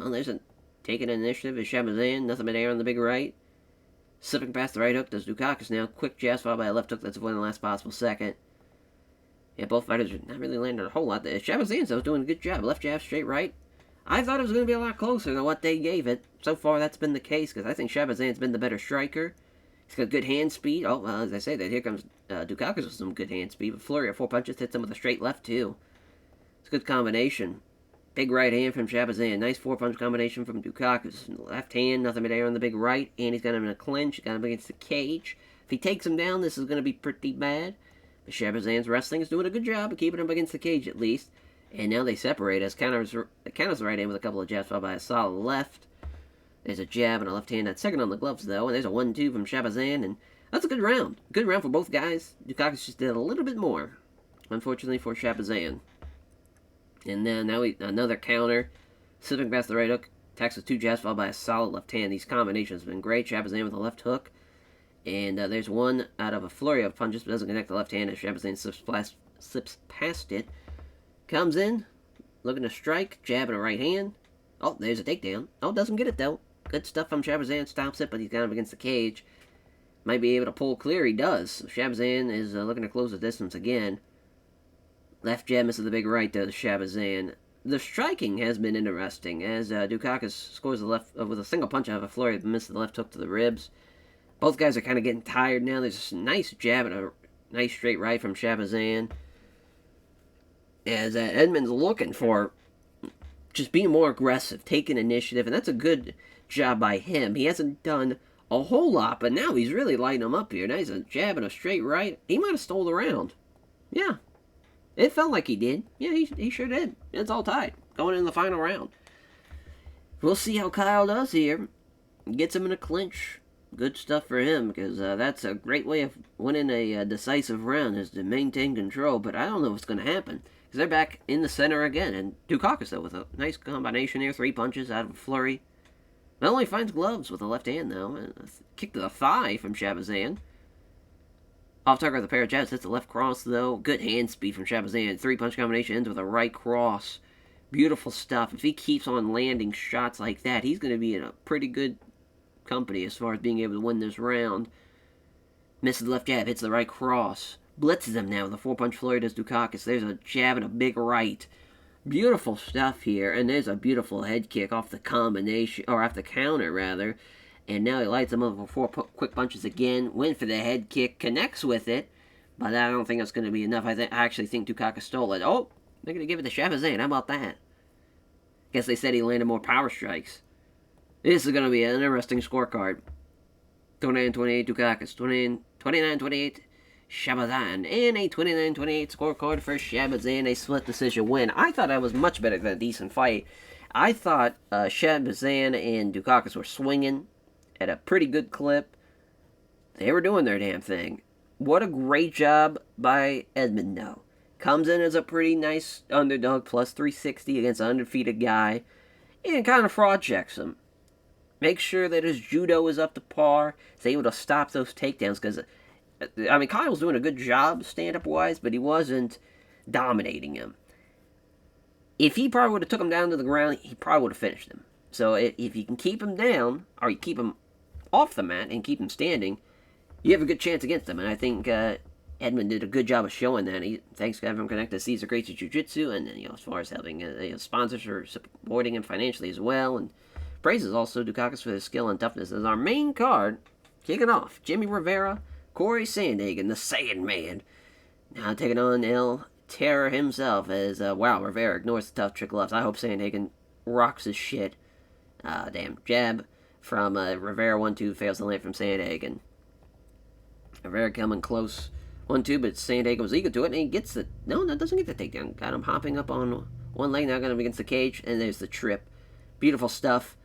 Oh, there's a taking initiative is Shaban. Nothing but air on the big right. Slipping past the right hook does Dukakis now. Quick jab followed by a left hook that's avoiding the last possible second. Yeah, both fighters are not really landing a whole lot there. Shaban was doing a good job. Left jab, straight right. I thought it was going to be a lot closer than what they gave it. So far, that's been the case, because I think Shaban's been the better striker. He's got good hand speed. Oh, well, as I say that, here comes Dukakis with some good hand speed. But flurry of 4 punches hits him with a straight left, too. It's a good combination. Big right hand from Shaban. Nice 4-punch combination from Dukakis. Left hand, nothing but air on the big right. And he's got him in a clinch. Got him against the cage. If he takes him down, this is going to be pretty bad. But Shaban's wrestling is doing a good job of keeping him against the cage, at least. And now they separate as counters the right hand with a couple of jabs followed by a solid left. There's a jab and a left hand. That's second on the gloves, though. And there's a 1-2 from Shaban. And that's a good round. Good round for both guys. Dukakis just did a little bit more, unfortunately, for Shaban. And then now another counter. Slipping past the right hook. Attacks with 2 jabs followed by a solid left hand. These combinations have been great. Shaban with a left hook. And there's one out of a flurry of punches, but doesn't connect the left hand as Shaban slips past it. Comes in, looking to strike, jab and a right hand. Oh, there's a takedown. Oh, doesn't get it, though. Good stuff from Shaban. Stops it, but he's got him against the cage. Might be able to pull clear. He does. So Shaban is looking to close the distance again. Left jab misses the big right, does Shaban. The striking has been interesting, as Dukakis scores the left with a single punch out of a flurry, but misses the left hook to the ribs. Both guys are kind of getting tired now. There's a nice jab and a nice straight right from Shaban. As Edmund's looking for just being more aggressive, taking initiative, and that's a good job by him. He hasn't done a whole lot, but now he's really lighting him up here. Now he's a jab and a straight right. He might have stole the round. Yeah, it felt like he did. Yeah, he sure did. It's all tied going in the final round. We'll see how Kyle does here. Gets him in a clinch. Good stuff for him, because that's a great way of winning a decisive round, is to maintain control, but I don't know what's going to happen. Because they're back in the center again, and Dukakis, though, with a nice combination here, 3 punches out of a flurry. Not only finds gloves with the left hand, though, and a kick to the thigh from Shaban. Off target with a pair of jabs, hits the left cross, though. Good hand speed from Shaban. 3-punch combination ends with a right cross. Beautiful stuff. If he keeps on landing shots like that, he's going to be in a pretty good company as far as being able to win this round. Misses the left jab, hits the right cross. Blitzes him now with a 4-punch flurry does Dukakis. There's a jab and a big right. Beautiful stuff here. And there's a beautiful head kick off the combination, or off the counter, rather. And now he lights him up with 4 quick punches again. Went for the head kick. Connects with it. But I don't think that's going to be enough. I actually think Dukakis stole it. Oh, they're going to give it to Shaban. How about that? Guess they said he landed more power strikes. This is going to be an interesting scorecard. 29-28 Dukakis. 29-28 Shaban. And a 29-28 scorecard for Shaban. A split decision win. I thought that was much better than a decent fight. I thought Shaban and Dukakis were swinging at a pretty good clip. They were doing their damn thing. What a great job by Edmund, though. Comes in as a pretty nice underdog, plus 360 against an undefeated guy, and kind of fraud checks him. Makes sure that his judo is up to par. Is able to stop those takedowns, because, I mean, Kyle's doing a good job stand-up-wise, but he wasn't dominating him. If he probably would have took him down to the ground, he probably would have finished him. So if you can keep him down, or you keep him off the mat and keep him standing, you have a good chance against him. And I think Edmund did a good job of showing that. Thanks to everyone connected to Caesar Great Jiu-Jitsu, and as far as having sponsors for supporting him financially as well. And praises also Dukakis for his skill and toughness. As our main card, kicking off, Jimmy Rivera, Corey Sandhagen, the Sandman. Now taking on El Terror himself as, wow, Rivera ignores the tough trick lefts. I hope Sandhagen rocks his shit. Damn. Jab from Rivera, 1-2, fails to land from Sandhagen. Rivera coming close. 1-2, but Sandhagen was eager to it, and he gets the... No, doesn't get the takedown. Got him hopping up on one leg, now got him against the cage, and there's the trip. Beautiful stuff.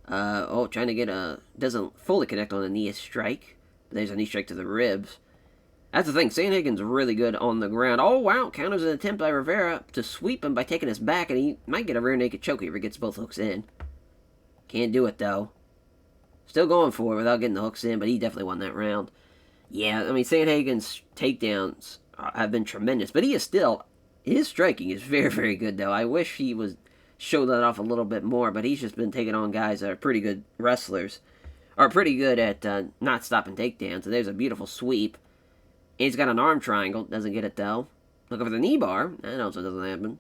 Trying to get a... Doesn't fully connect on a knee strike. But there's a knee strike to the ribs. That's the thing, Sandhagen's really good on the ground. Oh, wow, counters an attempt by Rivera to sweep him by taking his back, and he might get a rear naked choke if he gets both hooks in. Can't do it, though. Still going for it without getting the hooks in, but he definitely won that round. Yeah, I mean, Sandhagen's takedowns have been tremendous, but he is still... His striking is very, very good, though. I wish he was show that off a little bit more, but he's just been taking on guys that are pretty good wrestlers. Are pretty good at not stopping takedowns, and there's a beautiful sweep. He's got an arm triangle. Doesn't get it, though. Looking for the knee bar. That also doesn't happen.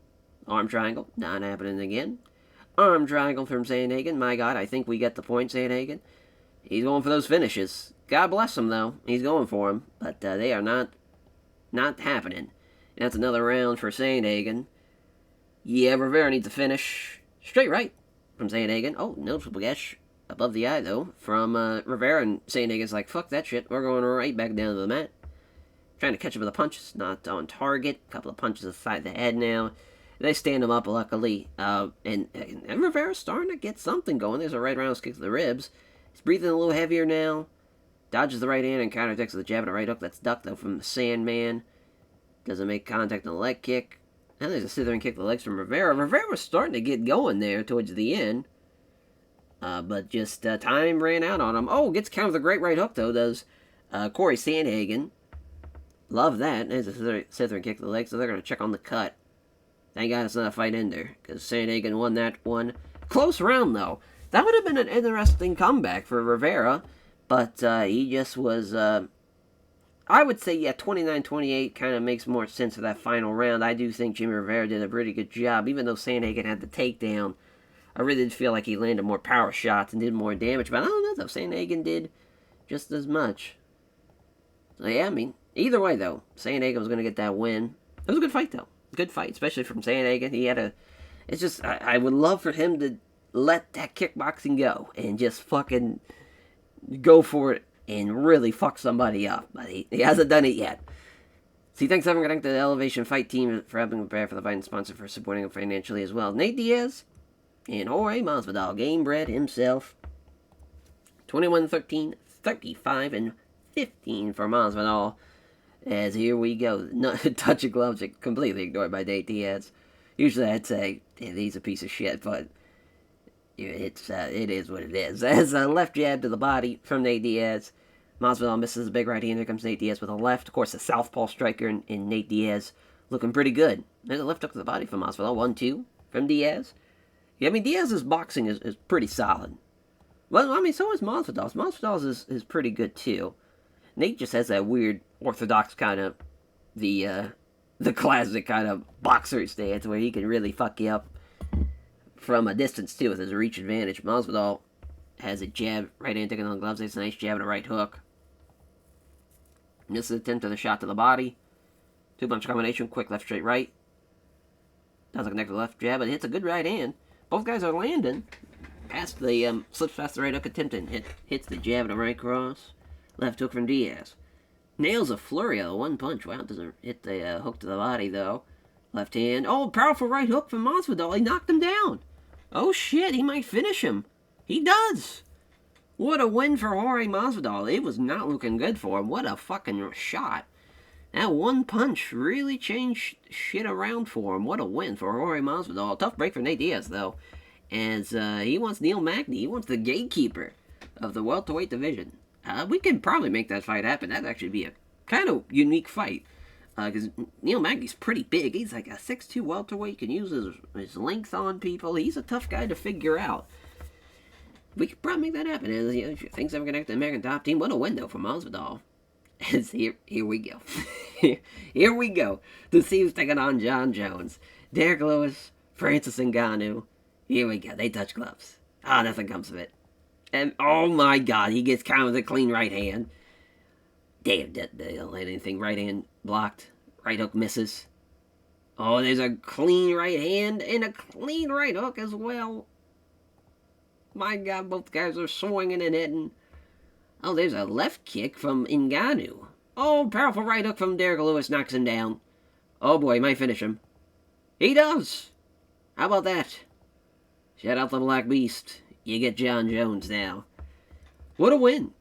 Arm triangle. Not happening again. Arm triangle from Sandhagen. My God, I think we get the point, Sandhagen. He's going for those finishes. God bless him, though. He's going for them. But they are not happening. That's another round for Sandhagen. Yeah, Rivera needs a finish. Straight right from Sandhagen. Oh, noticeable gash above the eye, though, from Rivera. And Sandhagen's like, fuck that shit. We're going right back down to the mat. Trying to catch him with a punch. Not on target. A couple of punches aside the head now. They stand him up, luckily. And Rivera's starting to get something going. There's a right roundhouse kick to the ribs. He's breathing a little heavier now. Dodges the right hand and counterattacks with a jab and a right hook. That's ducked, though, from the Sandman. Doesn't make contact on the leg kick. Now there's a slithering kick to the legs from Rivera. Rivera was starting to get going there towards the end. But just time ran out on him. Oh, gets countered with a great right hook, though, does Corey Sandhagen. Love that. There's a slithering kick to the legs, so they're going to check on the cut. Thank God it's not a fight ender, because Sandhagen won that one. Close round, though. That would have been an interesting comeback for Rivera, but he just was... I would say, yeah, 29-28 kind of makes more sense for that final round. I do think Jimmy Rivera did a pretty good job, even though Sandhagen had the takedown. I really did feel like he landed more power shots and did more damage, but I don't know, though. Sandhagen did just as much. So, yeah, I mean, either way, though, Sandhagen was going to get that win. It was a good fight, though. Good fight, especially from Sandhagen. He had a... It's just, I would love for him to let that kickboxing go and just fucking go for it and really fuck somebody up. But he hasn't done it yet. So thanks everyone to the Elevation Fight team for helping prepare for the fight and sponsor for supporting him financially as well. Nate Diaz and Jorge Masvidal, game bred himself. 21-13, 35-15 for Masvidal. As here we go. Touch of gloves are completely ignored by Nate Diaz. Usually I'd say, yeah, he's a piece of shit, but it is what it is. As a left jab to the body from Nate Diaz. Masvidal misses a big right hand. Here comes Nate Diaz with a left. Of course, a southpaw striker in Nate Diaz looking pretty good. There's a left hook to the body from Masvidal. 1-2 from Diaz. Yeah, I mean, Diaz's boxing is pretty solid. Well, I mean, so is Masvidal's. Masvidal's is pretty good, too. Nate just has that weird orthodox kind of, the classic kind of boxer stance where he can really fuck you up from a distance, too, with his reach advantage. Masvidal has a jab, right hand taking on the gloves. It's a nice jab and a right hook. Misses an attempt at a shot to the body. Two-punch combination, quick left, straight, right. Doesn't connect the left jab, but hits a good right hand. Both guys are landing. Past the, slips past the right hook attempt and hits the jab and a right cross. Left hook from Diaz. Nails a flurry of one punch. Wow, doesn't hit the hook to the body, though. Left hand. Oh, powerful right hook from Masvidal. He knocked him down. Oh, shit, he might finish him. He does. What a win for Jorge Masvidal. It was not looking good for him. What a fucking shot. That one punch really changed shit around for him. What a win for Jorge Masvidal. Tough break for Nate Diaz, though. As he wants Neil Magny. He wants the gatekeeper of the welterweight division. We could probably make that fight happen. That'd actually be a kind of unique fight. Because Neil Magny's pretty big. He's like a 6'2 welterweight. Can use his length on people. He's a tough guy to figure out. We could probably make that happen. And, you know, things ever connect to the American top team. What a win, though, for Masvidal. And here we go. Here we go. To see who's taking on John Jones. Derek Lewis, Francis Nganu. Here we go. They touch gloves. Nothing comes of it. And, oh my God, he gets counted with a clean right hand. Damn, that don't land anything. Right hand blocked. Right hook misses. Oh, there's a clean right hand and a clean right hook as well. My God, both guys are swinging and hitting. Oh, there's a left kick from Nganu. Oh, powerful right hook from Derek Lewis knocks him down. Oh boy, he might finish him. He does! How about that? Shout out to the Black Beast. You get John Jones now. What a win.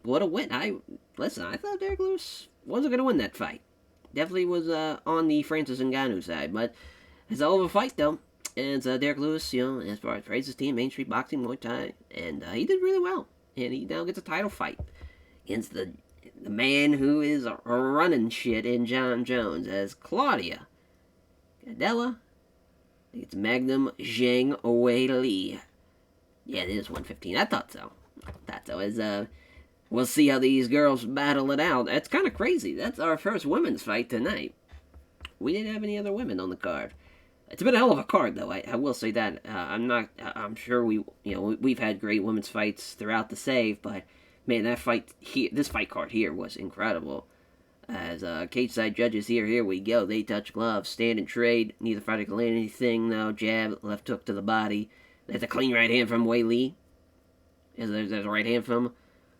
What a win. I thought Derek Lewis wasn't going to win that fight. Definitely was on the Francis Ngannou side, but it's a hell of a fight, though. And Derek Lewis, as far as Fraser's team, Main Street Boxing, Muay Thai, and he did really well. And he now gets a title fight against the man who is running shit in John Jones as Claudia Gadella. It's Magnum Zhang Wei Li. Yeah, it is 115. I thought so. As we'll see how these girls battle it out. That's kind of crazy. That's our first women's fight tonight. We didn't have any other women on the card. It's been a hell of a card, though. I will say that. I'm sure we've had great women's fights throughout the save, but man, this fight card here was incredible. As cage side judges here we go. They touch gloves, stand and trade. Neither fighter can land anything though. Jab, left hook to the body. There's a clean right hand from Wei Li. There's a right hand from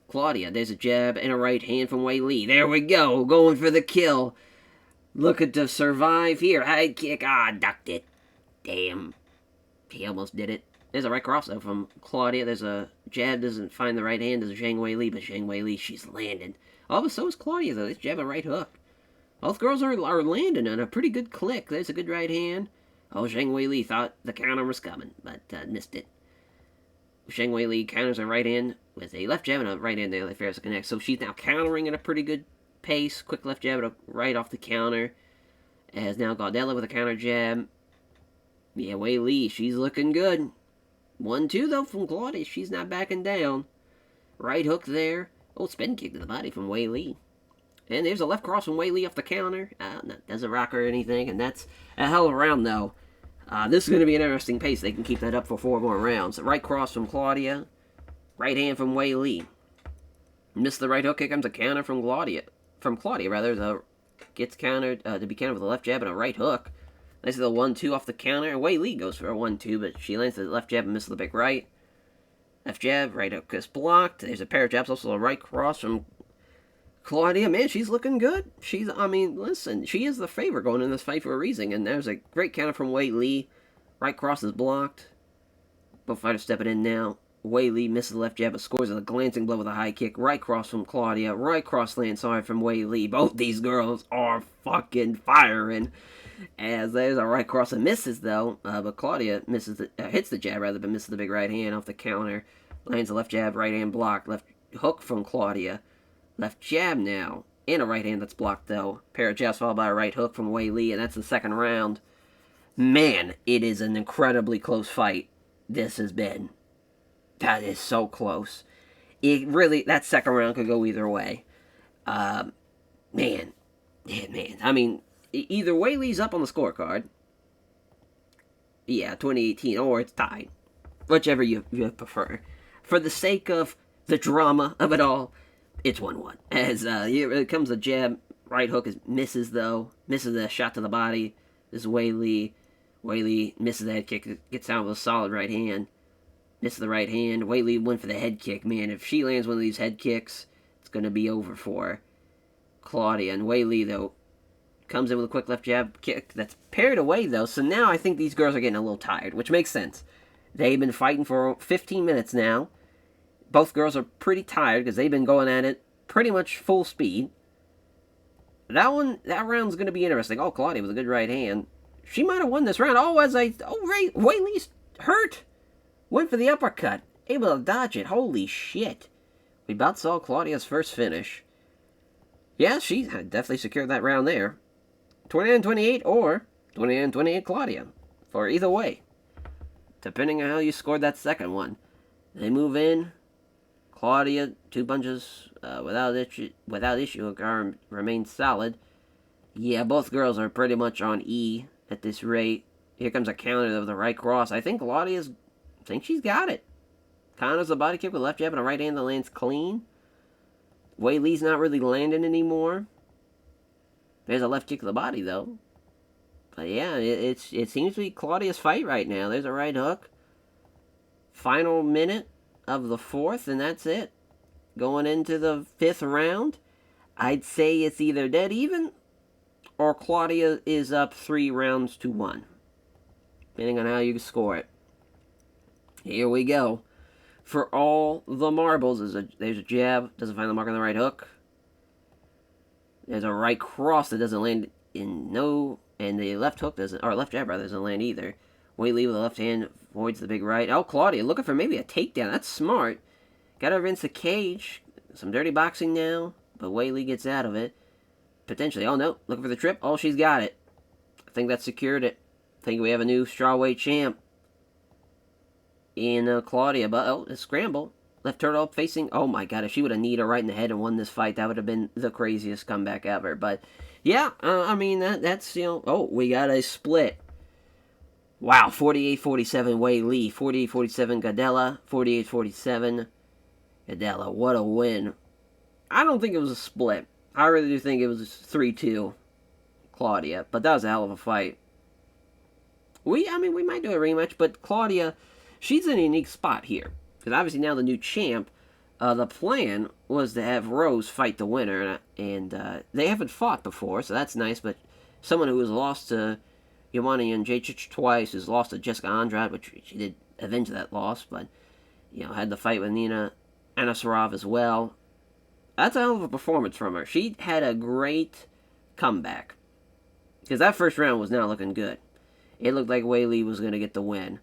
Claudia. There's a jab and a right hand from Wei Li. There we go, going for the kill. Looking to survive here. High kick. Ducked it. Damn. He almost did it. There's a right cross, though, from Claudia. There's a jab. Doesn't find the right hand. There's a Zhang Wei Li, but Zhang Wei Li, she's landing. Oh, but so is Claudia, though. This jab and right hook. Both girls are landing on a pretty good click. There's a good right hand. Oh, Zhang Wei Li thought the counter was coming, but missed it. Zhang Wei Li counters a right hand with a left jab and a right hand there that fails to connect. So she's now countering at a pretty good pace. Quick left jab and a right off the counter. As now Gadella with a counter jab. Yeah, Wei Li, she's looking good. 1-2 though from Claudia. She's not backing down. Right hook there. Oh, spin kick to the body from Wei Li. And there's a left cross from Wei Li off the counter. Doesn't rock or anything. And that's a hell of a round though. This is going to be an interesting pace. They can keep that up for 4 more rounds. Right cross from Claudia. Right hand from Wei Li. Missed the right hook. Here comes a counter from Claudia. Gets countered to be countered with a left jab and a right hook. Nice little 1-2 off the counter. And Wei Li goes for a 1-2, but she lands the left jab and misses the big right. Left jab, right hook is blocked. There's a pair of jabs, also a right cross from Claudia. Man, she's looking good. Listen, she is the favorite going in this fight for a reason. And there's a great counter from Wei Li. Right cross is blocked. Both fighters stepping in now. Wei Li misses the left jab, but scores with a glancing blow with a high kick. Right cross from Claudia. Right cross lands hard from Wei Li. Both these girls are fucking firing. As there's a right cross and misses, though. But Claudia hits the jab, rather, but misses the big right hand off the counter. Lands a left jab, right hand blocked. Left hook from Claudia. Left jab now. And a right hand that's blocked, though. Pair of jabs followed by a right hook from Wei Li, and that's the second round. Man, it is an incredibly close fight. This has been. That is so close. That second round could go either way. Man. Either Wei Li's up on the scorecard. Yeah, 2018, or it's tied. Whichever you prefer. For the sake of the drama of it all, it's 1-1. As here comes a jab. Right hook misses, though. Misses the shot to the body. This is Wei Li. Wei Li misses the head kick. Gets down with a solid right hand. Misses the right hand. Wei Li went for the head kick. Man, if she lands one of these head kicks, it's going to be over for Claudia. And Wei Li, though, comes in with a quick left jab kick that's paired away, though. So now I think these girls are getting a little tired, which makes sense. They've been fighting for 15 minutes now. Both girls are pretty tired because they've been going at it pretty much full speed. That round's going to be interesting. Oh, Claudia with a good right hand. She might have won this round. Wei Li's hurt. Went for the uppercut. Able to dodge it. Holy shit. We about saw Claudia's first finish. Yeah, she definitely secured that round there. 29-28 or 29-28 Claudia. For either way. Depending on how you scored that second one. They move in. Claudia, 2 punches without issue. Her arm remains solid. Yeah, both girls are pretty much on E at this rate. Here comes a counter of the right cross. I think she's got it. Counters a body kick with left jab and a right hand that lands clean. Wei Lee's not really landing anymore. There's a left kick to the body, though. But yeah, it seems to be Claudia's fight right now. There's a right hook. Final minute of the fourth, and that's it. Going into the fifth round, I'd say it's either dead even or Claudia is up 3 rounds to 1. Depending on how you score it. Here we go. For all the marbles, there's a jab. Doesn't find the mark on the right hook. There's a right cross that doesn't land in no... And the left hook doesn't... Or left jab, rather, doesn't land either. Wei Lee with the left hand avoids the big right. Oh, Claudia looking for maybe a takedown. That's smart. Got to rinse the cage. Some dirty boxing now. But Wei Lee gets out of it. Potentially. Oh, no. Looking for the trip. Oh, she's got it. I think that secured it. I think we have a new strawweight champ in Claudia. But, oh, a scramble. Left turtle up facing. Oh, my God. If she would have kneed her right in the head and won this fight, that would have been the craziest comeback ever. But, yeah. I mean, that's, you know. Oh, we got a split. Wow. 48-47 Wei Lee. 48-47 Gadella. 48-47 Gadella. What a win. I don't think it was a split. I really do think it was 3-2 Claudia. But that was a hell of a fight. We might do a rematch, but Claudia, she's in a unique spot here. Because obviously now the new champ, the plan was to have Rose fight the winner, and they haven't fought before, so that's nice, but someone who has lost to Joanna Jędrzejczyk twice, who's lost to Jessica Andrade, which she did avenge that loss, but, you know, had the fight with Nina Anasarov as well. That's a hell of a performance from her. She had a great comeback. Because that first round was not looking good. It looked like Wei Lee was going to get the win.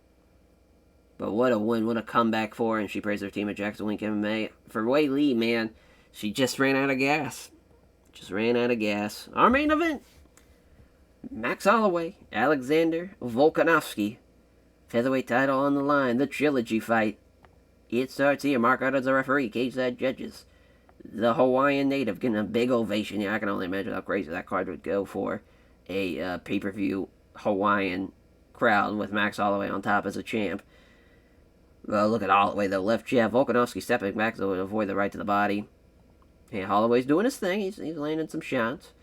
But what a win, what a comeback for her, and she praised her team at Jackson Wink MMA. For Wei Lee, man, she just ran out of gas. Just ran out of gas. Our main event, Max Holloway, Alexander Volkanovski. Featherweight title on the line, the trilogy fight. It starts here. Mark Otto's the referee, cage side judges. The Hawaiian native getting a big ovation. Yeah, I can only imagine how crazy that card would go for a pay-per-view Hawaiian crowd with Max Holloway on top as a champ. Well, look at Holloway, though. Left jab. Volkanovski stepping back to avoid the right to the body. And Holloway's doing his thing. He's landing some shots.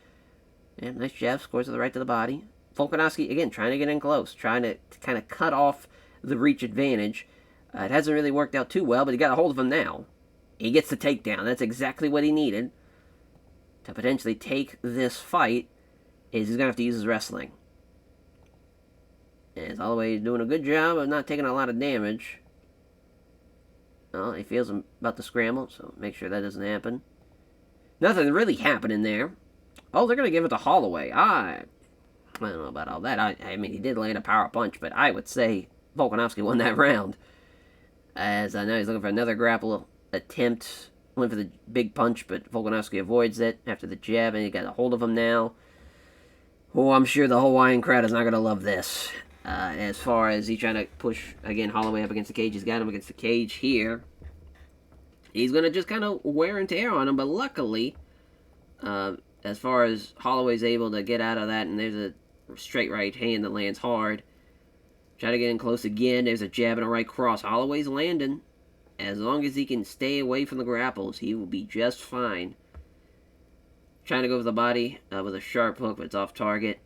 And nice jab. Scores to the right to the body. Volkanovski, again, trying to get in close. Trying to kind of cut off the reach advantage. It hasn't really worked out too well, but he got a hold of him now. He gets the takedown. That's exactly what he needed to potentially take this fight. He's going to have to use his wrestling. And Holloway doing a good job of not taking a lot of damage. Well, he feels about to scramble, so make sure that doesn't happen. Nothing really happening there. Oh, they're going to give it to Holloway. I don't know about all that. I mean, he did land a power punch, but I would say Volkanovski won that round. As I know he's looking for another grapple attempt. Went for the big punch, but Volkanovski avoids it after the jab, and he got a hold of him now. Oh, I'm sure the Hawaiian crowd is not going to love this. As far as he's trying to push, again, Holloway up against the cage. He's got him against the cage here. He's going to just kind of wear and tear on him, but luckily, as far as Holloway's able to get out of that, and there's a straight right hand that lands hard. Try to get in close again. There's a jab and a right cross. Holloway's landing. As long as he can stay away from the grapples, he will be just fine. Trying to go for the body with a sharp hook, but it's off target.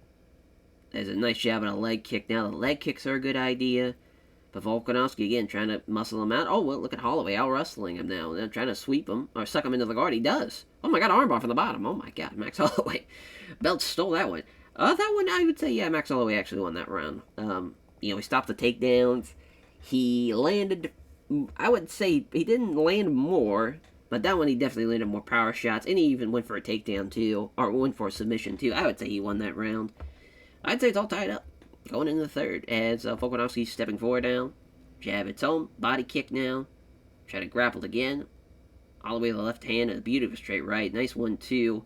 There's a nice jab and a leg kick. Now the leg kicks are a good idea. But Volkanovski, again, trying to muscle him out. Oh, well, look at Holloway out-wrestling him now. They're trying to sweep him, or suck him into the guard. He does. Oh, my God, armbar from the bottom. Oh, my God, Max Holloway. Belt stole that one. That one, I would say, yeah, Max Holloway actually won that round. He stopped the takedowns. He landed, I would say, he didn't land more, but that one he definitely landed more power shots, and he even went for a takedown, too, or went for a submission, too. I would say he won that round. I'd say it's all tied up. Going into the third, as Volkanovski's stepping forward now. Jab its home. Body kick now. Try to grapple again. Holloway with the left hand. A beautiful straight right. Nice 1-2.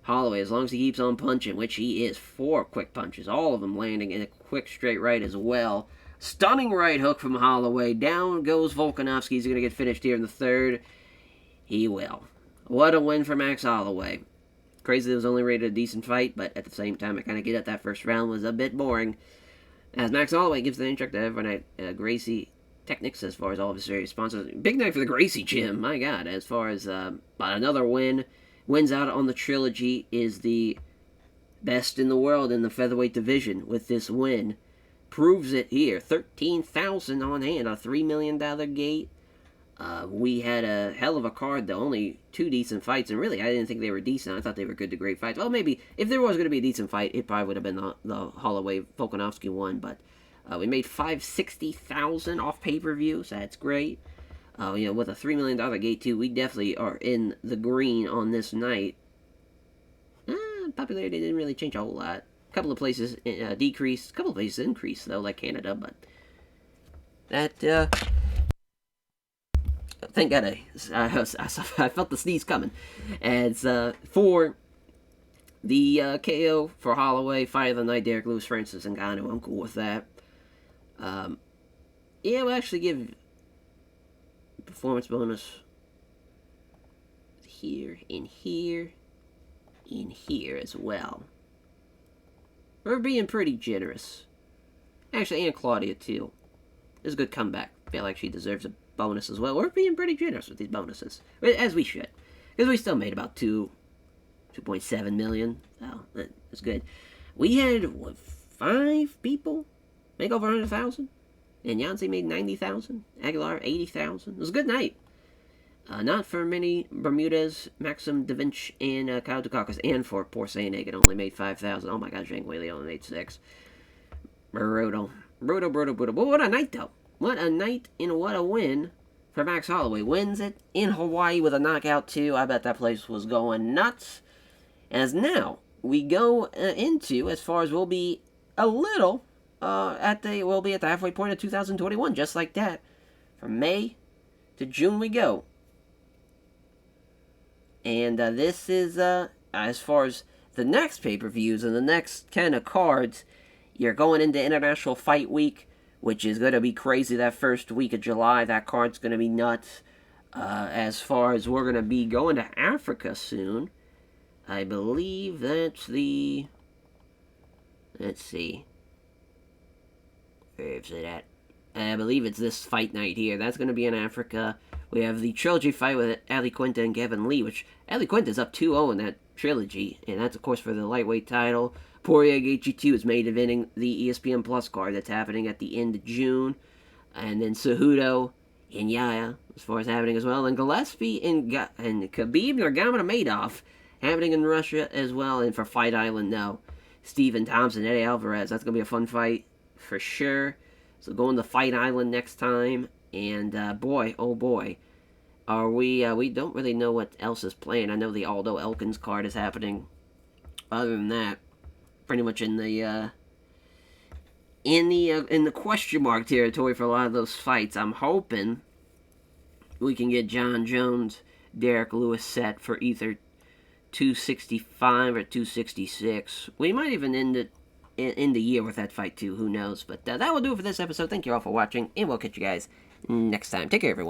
Holloway, as long as he keeps on punching, which he is, 4 quick punches. All of them landing in a quick straight right as well. Stunning right hook from Holloway. Down goes Volkanovski. He's going to get finished here in the third. He will. What a win for Max Holloway. Crazy it was only rated a decent fight, but at the same time, I kind of get it. That first round was a bit boring. As Max Holloway gives the instruct to everyone at Gracie Technics as far as all of his various sponsors. Big night for the Gracie Gym, my God. As far as another wins out on the trilogy, is the best in the world in the featherweight division with this win. Proves it here. 13,000 on hand, a $3 million gate. We had a hell of a card, though. Only 2 decent fights, and really, I didn't think they were decent. I thought they were good to great fights. Well, maybe, if there was going to be a decent fight, it probably would have been the Holloway Volkanovski one, but we made $560,000 off pay-per-view, so that's great. With a $3 million gate, too, we definitely are in the green on this night. Popularity didn't really change a whole lot. A couple of places decreased, a couple of places increased, though, like Canada, but that, thank God I felt the sneeze coming. As for the KO for Holloway, Fight of the Night, Derek Lewis, Francis Nganu, I'm cool with that. Yeah, we'll actually give performance bonus here, in here, in here as well. We're being pretty generous. Actually, and Claudia, too. It's a good comeback. I feel like she deserves a bonus as well. We're being pretty generous with these bonuses. As we should. Because we still made about 2.7 million. So, that's good. We had, 5 people make over 100,000? And Yancey made 90,000. Agular, 80,000. It was a good night. Not for many. Bermudez, Maxim, Dinch, and Kyle Dukakis. And for poor Sandhagen only made 5,000. Oh my God, Zhang Weili only made 6. Brutal. But what a night, though. What a night and what a win for Max Holloway. Wins it in Hawaii with a knockout, too. I bet that place was going nuts. As now, we go into, as far as we'll be a little, we'll be at the halfway point of 2021, just like that. From May to June we go. And this is, as far as the next pay-per-views and the next kind of cards, you're going into International Fight Week, which is going to be crazy that first week of July. That card's going to be nuts. As far as we're going to be going to Africa soon, I believe that's the... Let's see. Where is it at? I believe it's this fight night here. That's going to be in Africa. We have the trilogy fight with Ali Quinta and Gavin Lee, which Ali Quinta's up 2-0 in that trilogy, and that's, of course, for the lightweight title. Poirier Gaethje 2 is main eventing the ESPN Plus card that's happening at the end of June. And then Cejudo and Yaya, as far as happening as well. And Gillespie and Khabib Nurmagomedov happening in Russia as well. And for Fight Island, no. Stephen Thompson, Eddie Alvarez. That's going to be a fun fight for sure. So going to Fight Island next time. And boy, oh boy, are we don't really know what else is playing. I know the Aldo Elkins card is happening. Other than that, pretty much in the question mark territory for a lot of those fights. I'm hoping we can get John Jones, Derek Lewis set for either 265 or 266. We might even end the year with that fight too. Who knows? But that will do it for this episode. Thank you all for watching, and we'll catch you guys next time. Take care, everyone.